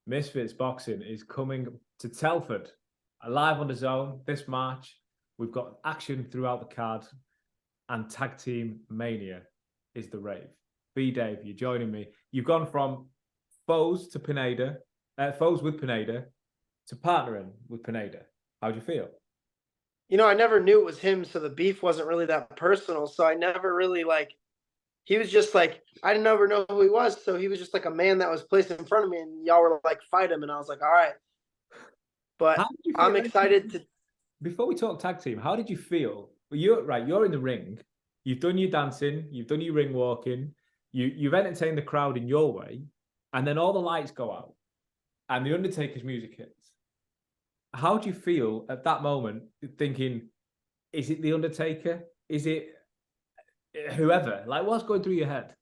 Misfits Boxing is coming to Telford, live on the zone this March. We've got action throughout the card, and tag team mania is the rave. Bdave, you're joining me. You've gone from foes to Pineda, foes with Pineda, to partnering with Pineda. How do you feel? I never knew it was him, so the beef wasn't really that personal. So I never really he was just I didn't ever know who he was. So he was just like a man that was placed in front of me, and y'all were like, fight him. And I was like, all right. How But did you I'm feel? excited to. Before we talk tag team, how did you feel? Well, you're in the ring. You've done your dancing. You've done your ring walking. You've entertained the crowd in your way, and then all the lights go out, and the Undertaker's music hits. How do you feel at that moment, thinking, is it the Undertaker? Is it whoever? Like, what's going through your head?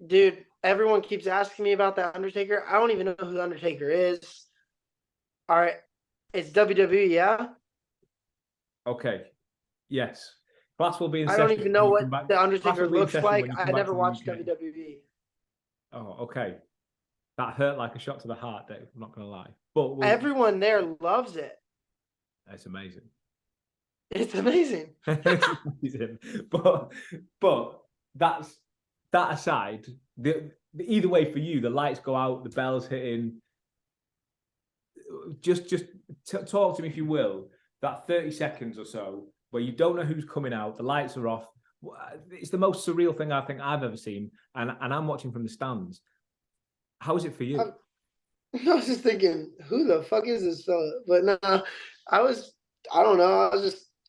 Dude, everyone keeps asking me about that Undertaker. I don't even know who the Undertaker is. All right. It's WWE, yeah? Okay, yes. Class will be in I don't session even when know you what come back. the Class Undertaker will be in looks session like. when you I come back never to the watched UK. WWE. Oh, okay. That hurt like a shot to the heart, Dave. I'm not going to lie. But Everyone there loves it. it's amazing. It's amazing. It's amazing. But that's that aside. Either way for you, the lights go out, the bells hitting. Just talk to me if you will. That 30 seconds or so where you don't know who's coming out, the lights are off. It's the most surreal thing I think I've ever seen, and I'm watching from the stands. How is it for you? I was just thinking, who the fuck is this fella? But no, I don't know.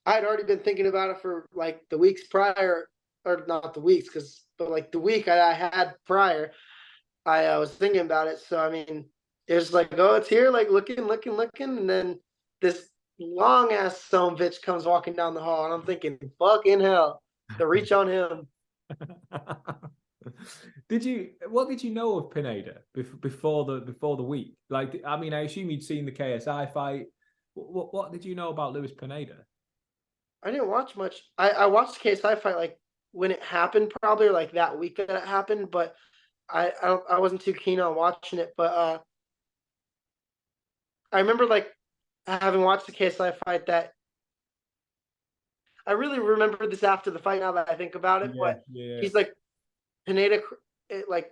I had already been thinking about it for like the weeks prior, or not the weeks, but like the week I had prior, I was thinking about it. So, I mean, it was like, oh, it's here, like looking. And then this long ass son of a bitch comes walking down the hall. And I'm thinking, fucking hell, the reach on him. What did you know of Pineda before the week? Like, I mean, I assume you'd seen the KSI fight. What did you know about Lewis Pineda? I didn't watch much. I watched the KSI fight like when it happened, probably like that week that it happened, but I wasn't too keen on watching it. But I remember like having watched the KSI fight that I really remember this after the fight now that I think about it. Yeah, But yeah. he's like Pineda, like,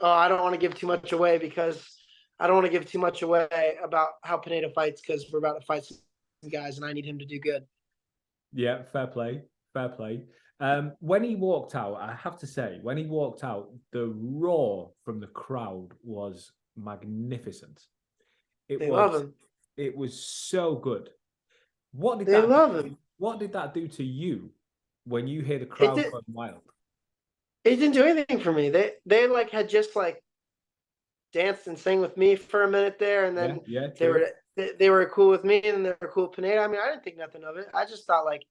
oh, I don't want to give too much away because I don't want to give too much away about how Pineda fights because we're about to fight some guys and I need him to do good. Yeah, fair play, fair play. When he walked out, I have to say, when he walked out, the roar from the crowd was magnificent. It They love was, him. it was so good. What did They that love do? him. What did that do to you when you hear the It crowd did. going wild? It didn't do anything for me. They like had just like danced and sang with me for a minute there, and Yeah, then yeah, they true. were they were cool with me, and they were cool with Pineda. I mean, I didn't think nothing of it. I just thought like,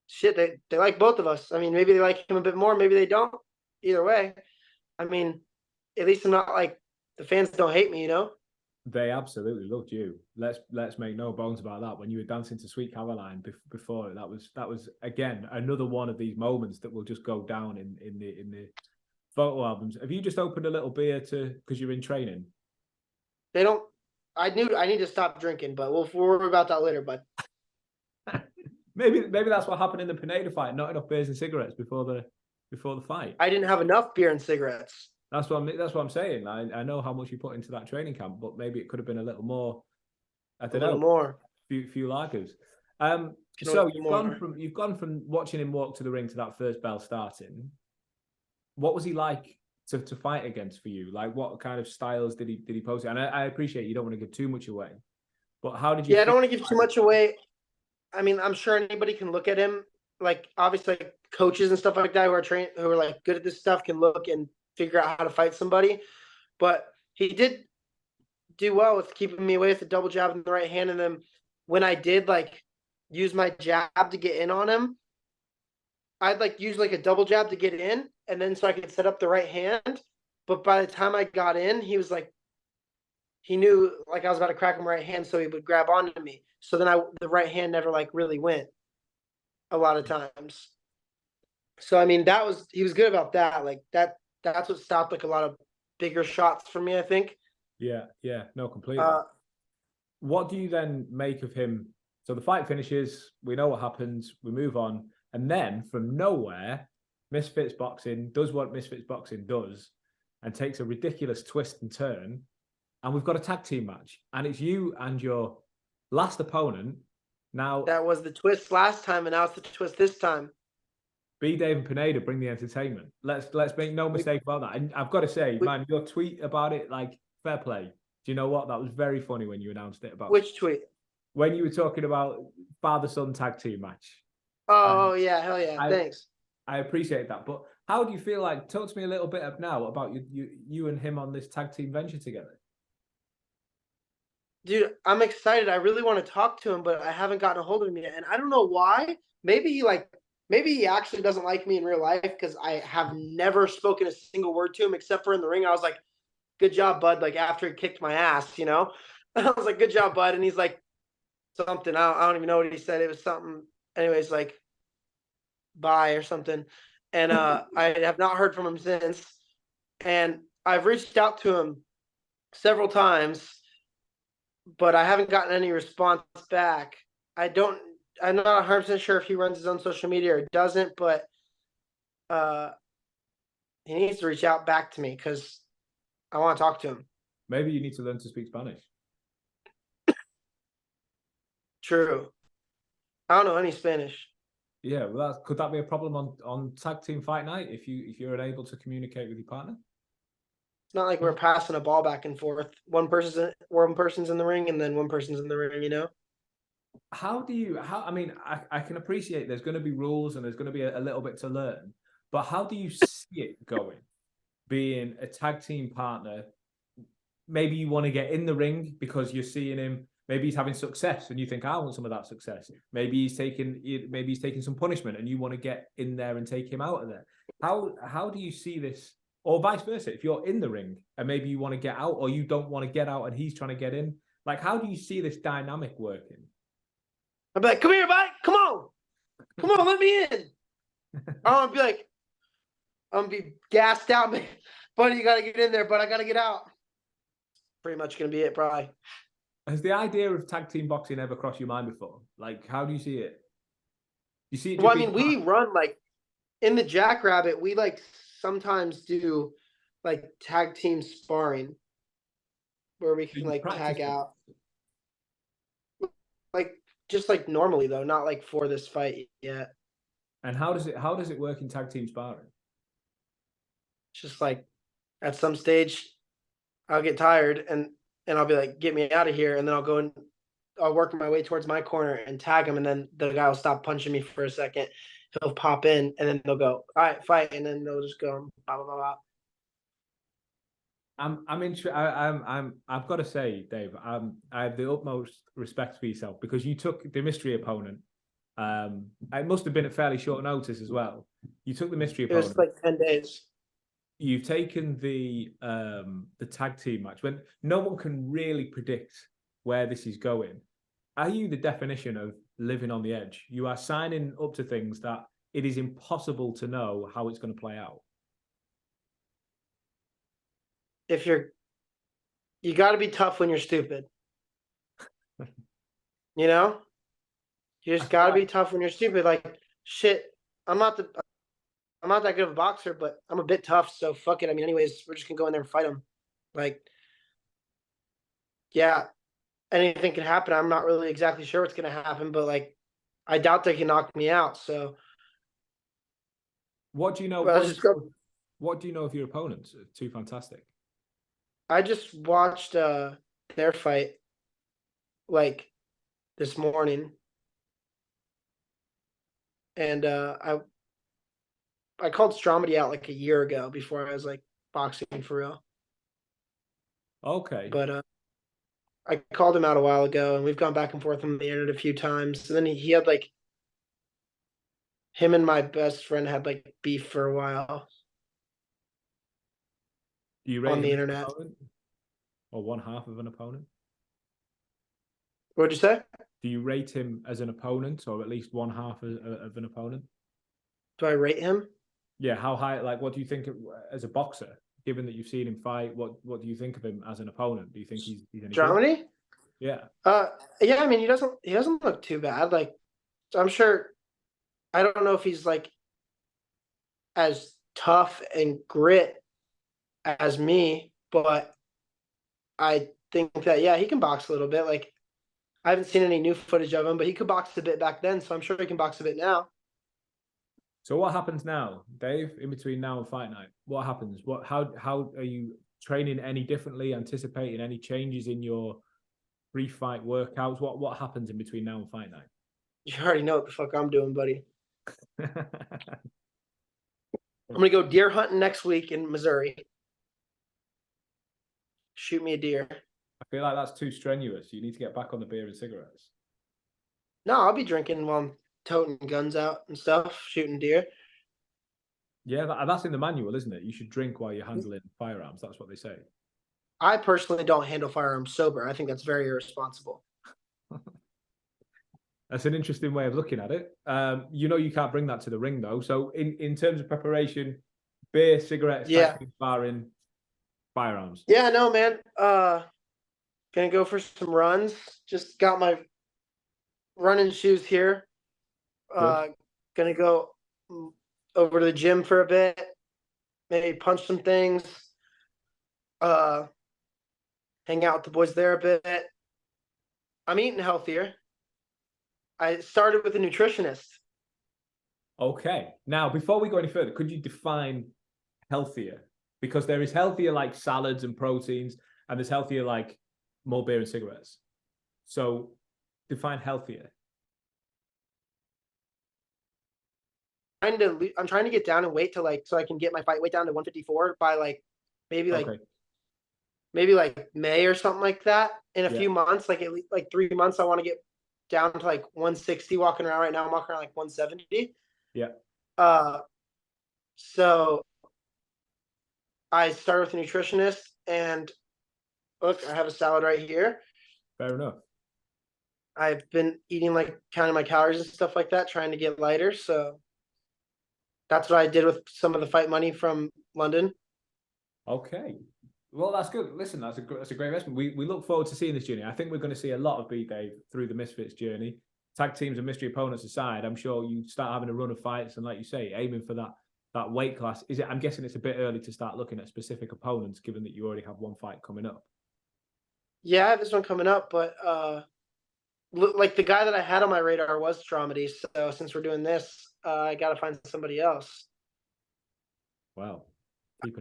shit, they like both of us. I mean, maybe they like him a bit more, maybe they don't. Either way, I mean, at least I'm not like the fans don't hate me, you know. They absolutely loved you. Let's make no bones about that. When you were dancing to Sweet Caroline before, that was again another one of these moments that will just go down in the photo albums. Have you just opened a little beer to because you're in training? They don't. I knew I need to stop drinking, but we'll worry about that later. But Maybe that's what happened in the Pineda fight. Not enough beers and cigarettes before the fight. I didn't have enough beer and cigarettes. That's what I'm saying. I know how much you put into that training camp, but maybe it could have been a little more. I A don't little know. more. Few lagers. Can So always do more. you've gone from watching him walk to the ring to that first bell starting. What was he like to fight against for you? Like, what kind of styles did he pose? And I appreciate you don't want to give too much away, but how did you Yeah, I feel? don't want to give too much away. I mean, I'm sure anybody can look at him. Like obviously, like, coaches and stuff like that who are like good at this stuff can look and figure out how to fight somebody. But he did do well with keeping me away with the double jab in the right hand, and then when I did like use my jab to get in on him, I'd like use like a double jab to get in, and then so I could set up the right hand. But by the time I got in, he was like he knew like I was about to crack him right hand, so he would grab onto me. So then the right hand never like really went a lot of times. So I mean, he was good about that. Like that's what stopped like a lot of bigger shots for me, I think. Yeah, no, completely. Uh, What do you then make of him? So the fight finishes, we know what happens, we move on, and then from nowhere, Misfits Boxing does what Misfits Boxing does and takes a ridiculous twist and turn, and we've got a tag team match, and it's you and your last opponent. Now, that was the twist last time, and now it's the twist this time. Bdave and Pineda bring the entertainment. Let's make no mistake about that. And I've got to say, man, your tweet about it, like, fair play. Do you know what? That was very funny when you announced it about Which tweet? when you were talking about father-son tag team match. Oh yeah, hell yeah! Thanks. I appreciate that. But how do you feel like? Talk to me a little bit now about you and him on this tag team venture together. Dude, I'm excited. I really want to talk to him, but I haven't gotten a hold of him yet, and I don't know why. Maybe he actually doesn't like me in real life because I have never spoken a single word to him except for in the ring. I was like, "Good job, bud." Like after he kicked my ass, you know. I was like, "Good job, bud," and he's like something. I don't even know what he said. It was something. Anyways, like bye or something. And I have not heard from him since. And I've reached out to him several times, but I haven't gotten any response back. I'm not 100% sure if he runs his own social media or doesn't, but he needs to reach out back to me because I want to talk to him. Maybe you need to learn to speak Spanish. True. I don't know any Spanish. Yeah, well, could that be a problem on tag team fight night if you're unable to communicate with your partner? It's not like we're passing a ball back and forth. One person's in the ring and then one person's in the ring, you know? I mean, I can appreciate there's going to be rules and there's going to be a little bit to learn, but how do you see it going? Being a tag team partner, maybe you want to get in the ring because you're seeing him. Maybe he's having success, and you think, I want some of that success. Maybe he's taking some punishment, and you want to get in there and take him out of there. How do you see this, or vice versa? If you're in the ring and maybe you want to get out, or you don't want to get out, and he's trying to get in, like how do you see this dynamic working? I'd be like, "Come here, bud. Come on, let me in." I'm gonna be gassed out, man. Buddy, you gotta get in there, but I gotta get out. Pretty much gonna be it, probably. Has the idea of tag team boxing ever crossed your mind before? Like, how do you see it? You see it? Well, I mean, we run like in the Jackrabbit. We like sometimes do like tag team sparring where we can like tag out, like just like normally though, not like for this fight yet. And how does it work in tag team sparring? It's just like at some stage, I'll get tired and I'll be like, "Get me out of here," and then I'll go and I'll work my way towards my corner and tag him, and then the guy will stop punching me for a second. He'll pop in, and then they'll go, "All right, fight," and then they'll just go blah blah blah blah. I've got to say, Dave, I have the utmost respect for yourself because you took the mystery opponent. It must have been at fairly short notice as well. You took the mystery opponent. It was like 10 days. You've taken the tag team match when no one can really predict where this is going. Are you the definition of living on the edge? You are signing up to things that it is impossible to know how it's going to play out. You got to be tough when you're stupid. You know, you just got to be tough when you're stupid. Like shit, I'm not that good of a boxer, but I'm a bit tough, so fuck it. I mean, anyways, we're just gonna go in there and fight them. Like, yeah, anything can happen. I'm not really exactly sure what's gonna happen, but like, I doubt they can knock me out. So, what do you know? What do you know of your opponents? Too fantastic. I just watched their fight like this morning, and I called Stromedy out like a year ago before I was like boxing for real. Okay. But I called him out a while ago, and we've gone back and forth on the internet a few times. And then he had like him and my best friend had like beef for a while. Do you rate on the internet? Or one half of an opponent? What'd you say? Do you rate him as an opponent, or at least one half of an opponent? Do I rate him? Yeah, how high? Like, what do you think as a boxer? given that you've seen him fight? What do you think of him as an opponent? Do you think he's any good? Dramedy? Yeah. Yeah, I mean, he doesn't look too bad. Like, I'm sure, I don't know if he's like as tough and grit as me, but I think that, yeah, he can box a little bit. Like, I haven't seen any new footage of him, but he could box a bit back then, so I'm sure he can box a bit now. So what happens now, Dave, in between now and fight night? What happens? How are you training any differently, anticipating any changes in your pre-fight workouts? What happens in between now and fight night? You already know what the fuck I'm doing, buddy. I'm gonna go deer hunting next week in Missouri. Shoot me a deer. I feel like that's too strenuous. You need to get back on the beer and cigarettes. No, I'll be drinking while I'm toting guns out and stuff, shooting deer. Yeah, that's in the manual, isn't it? You should drink while you're handling firearms. That's what they say. I personally don't handle firearms sober. I think that's very irresponsible. That's an interesting way of looking at it. You can't bring that to the ring, though. So in terms of preparation, beer, cigarettes, sparring, firearms. Yeah, no, man. Gonna go for some runs. Just got my running shoes here. Gonna go over to the gym for a bit. Maybe punch some things. Hang out with the boys there a bit. I'm eating healthier. I started with a nutritionist. Okay. Now, before we go any further, could you define healthier? Because there is healthier like salads and proteins, and there's healthier like more beer and cigarettes. So define healthier. I'm trying to get down in weight to like so I can get my fight weight down to 154 by like maybe like May or something like that. In a few months, like at least like 3 months, I want to get down to like 160 walking around. Right now I'm walking around like 170. Yeah. So I started with a nutritionist, and look, I have a salad right here. Fair enough. I've been eating, like, counting my calories and stuff like that, trying to get lighter. So that's what I did with some of the fight money from London. Okay. Well, that's good. Listen, that's a great investment. We look forward to seeing this journey. I think we're going to see a lot of Bdave through the Misfits journey. Tag teams and mystery opponents aside, I'm sure you start having a run of fights and, like you say, aiming for that weight class. I'm guessing it's a bit early to start looking at specific opponents, given that you already have one fight coming up. Yeah, I have this one coming up, but like the guy that I had on my radar was Dramedy. So since we're doing this, I got to find somebody else. Wow.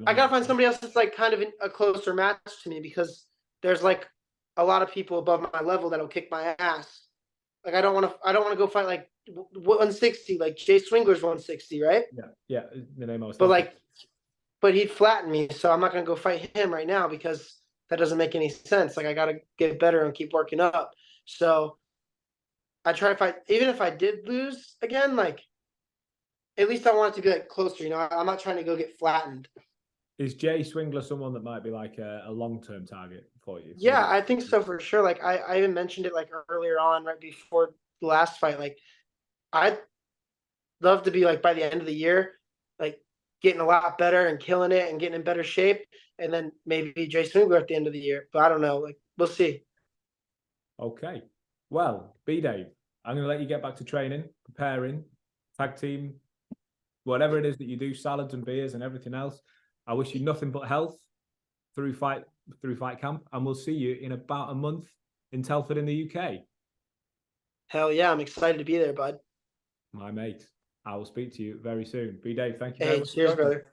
I got to find somebody else that's like kind of a closer match to me, because there's like a lot of people above my level that'll kick my ass. Like I don't want to go fight like 160, like Jay Swingler's 160, right? Yeah. The name I was. But he'd flatten me, so I'm not gonna go fight him right now because that doesn't make any sense. Like I gotta get better and keep working up. So I try to fight, even if I did lose again, like at least I want it to be like closer. You know, I'm not trying to go get flattened. Is Jay Swingler someone that might be like a long-term target for you? Yeah, I think so for sure. Like I even mentioned it like earlier on, right before the last fight. Like I'd love to be like by the end of the year, like getting a lot better and killing it and getting in better shape, and then maybe Jay Swingler at the end of the year. But I don't know. Like we'll see. Okay. Well, Bdave, I'm going to let you get back to training, preparing, tag team, whatever it is that you do, salads and beers and everything else. I wish you nothing but health through fight camp, and we'll see you in about a month in Telford in the UK. Hell yeah, I'm excited to be there, bud. My mate, I will speak to you very soon. Bdave, thank you very much. Cheers, brother.